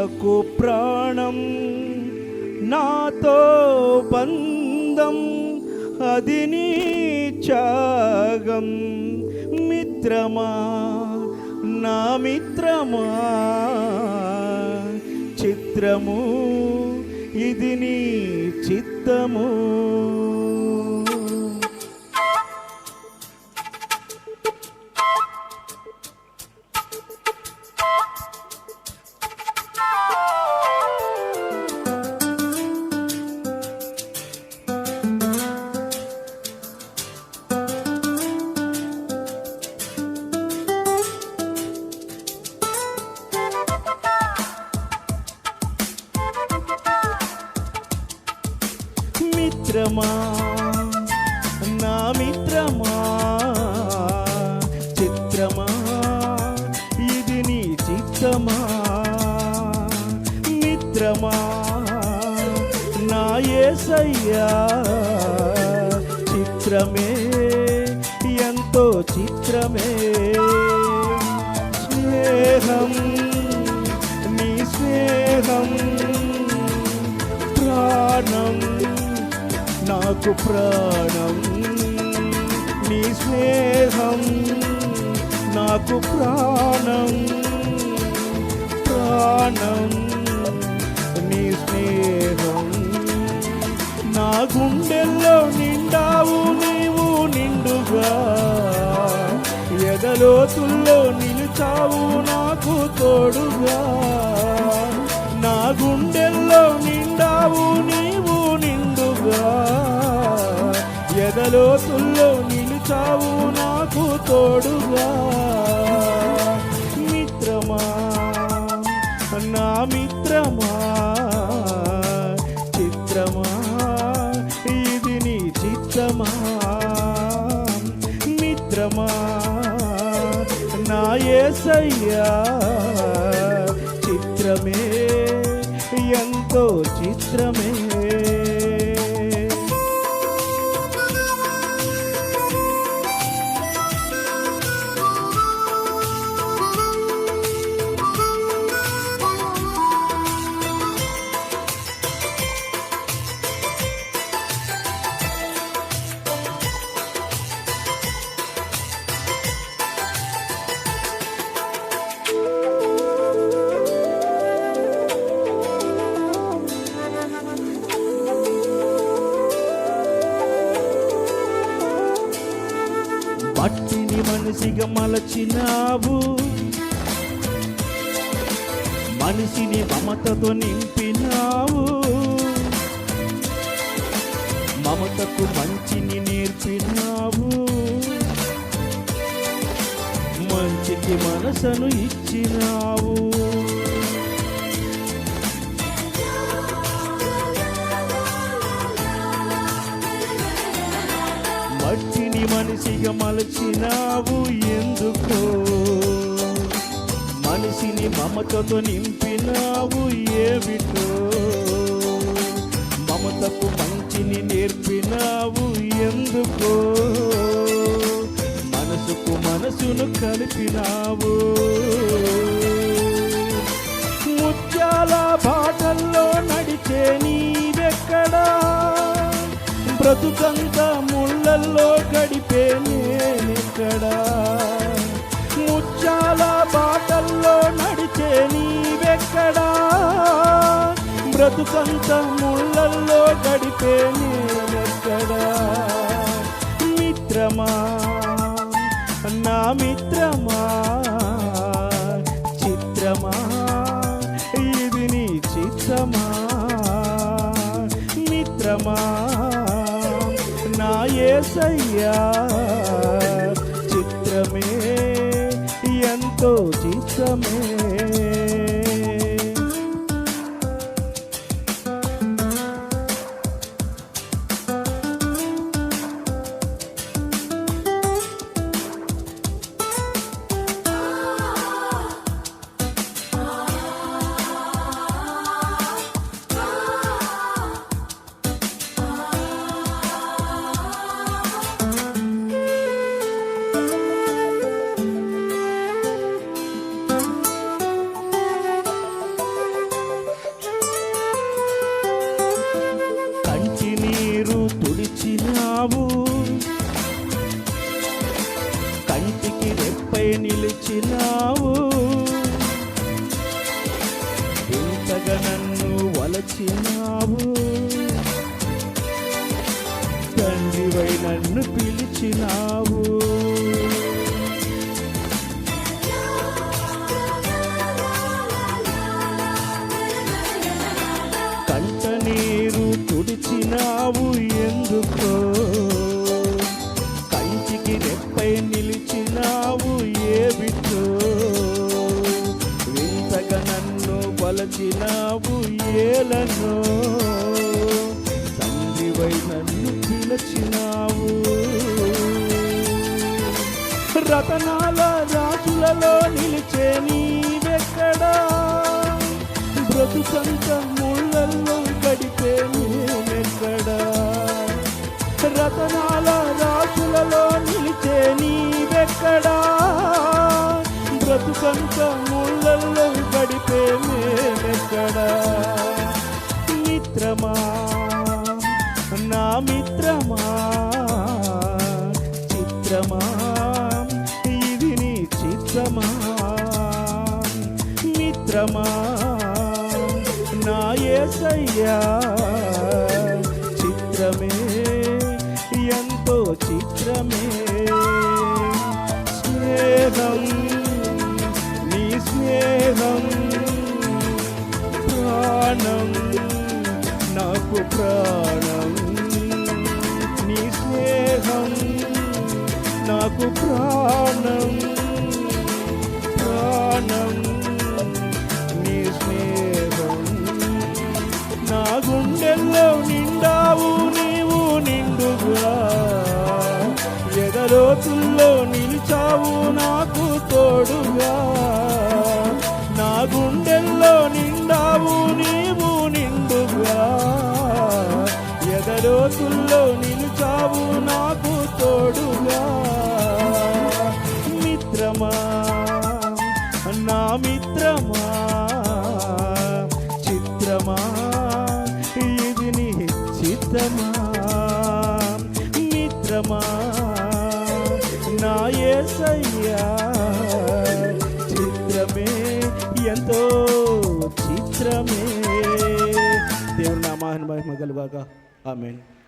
నాకు ప్రాణం, నాతో బంధం, అది నీ త్యాగం. మిత్రమా, నా మిత్రమా, చిత్రము ఇది నీ చిత్తము. మిత్రమా, నా మిత్రమా, చిత్రమా ఇది నీ చిత్తమా. మిత్రమా, నా యేసయ్యా, చిత్రమే ఎంతో చిత్రమే. స్నేహం, నీ స్నేహం ప్రాణం, నాకు ప్రాణం. నీ స్నేహం నాకు ప్రాణం, ప్రాణం నీ స్నేహం. నా గుండెల్లో నిండావు నీవు నిండుగా, ఎదలోతుల్లో నిలిచావు నాకు తోడుగా. నా గుండెల్లో నిండావు నీవు నిండుగా, ఎదలోతుల్లో నిలిచావు నాకు తోడుగా. మిత్రమా, నా మిత్రమా, చిత్రమా ఇది నీ చిత్తమా. మిత్రమా, నా యేసయ్యా, చిత్రమే ఎంతో చిత్రమే. మట్టిని మనిషిగా మలచినావు, మనిషిని మమతతో నింపినావు. మమతకు మంచిని నేర్పినావు, మంచికి మనసును ఇచ్చినావు. మట్టిని మనిషిగా మలచినావు ఎందుకో, మనిషిని మమతతో నింపినావు ఏమిటో. మమతకు మంచిని నేర్పినావు ఎందుకో, మనసుకు మనసును కలిపినావు. ముత్యాల బాటల్లో నడిచే నీవెక్కడా, బ్రతుకంతా ముళ్ళల్లో గడిపే నేనెక్కడా. ముత్యాల బాటల్లో నడిచే నీవెక్కడా, బ్రతుకంతా ముళ్ళల్లో గడిపే నేనెక్కడా. మిత్రమా, నా మిత్రమా, చిత్రమా ఇది నీ చిత్తమా. మిత్రమా, నా యేసయ్యా, చిత్రమే ఎంతో చిత్తమే. ఏలను తండ్రివై నన్ను పిలచినావు. రతనాల రాజులలో నిలిచే నీవెక్కడా, బ్రతుకంత ముళ్ళల్లో గడిపే మేమెక్కడా. రతనాల రాజులలో నిలిచే నీవెక్కడా, బ్రతుకంత ముళ్ళల్లో గడిపే మేమెక్కడా. మిత్రమా నా మిత్రమా, చిత్రమా ఇది నీ చిత్రమా. మిత్రమా నా యేసయ్యా, చిత్రమే ఎంతో చిత్రమే. స్నేహం నీ స్నేహం ప్రాణం నాకు ప్రాణం. నీ స్నేహం నాకు ప్రాణం ప్రాణం. నీ స్నేహం నా గుండెల్లో నిండావు నీవు నిండుగా. ఎదలోతుల్లో నిలిచావు నాకు తోడుగా. నా గుండెల్లో నిండావు నీవు నిండుగా. ఎదలోతుల్లో నిలిచావు నాకు తోడుగా. మిత్రమా నా మిత్రమా, చిత్రమా ఇది నీ చిత్రమా. మిత్రమా నా యేసయ్యా, చిత్రమే ఎంతో చిత్రమే. దేవుని నామాన్ని మహిమ కలుగాక. ఆమేన్.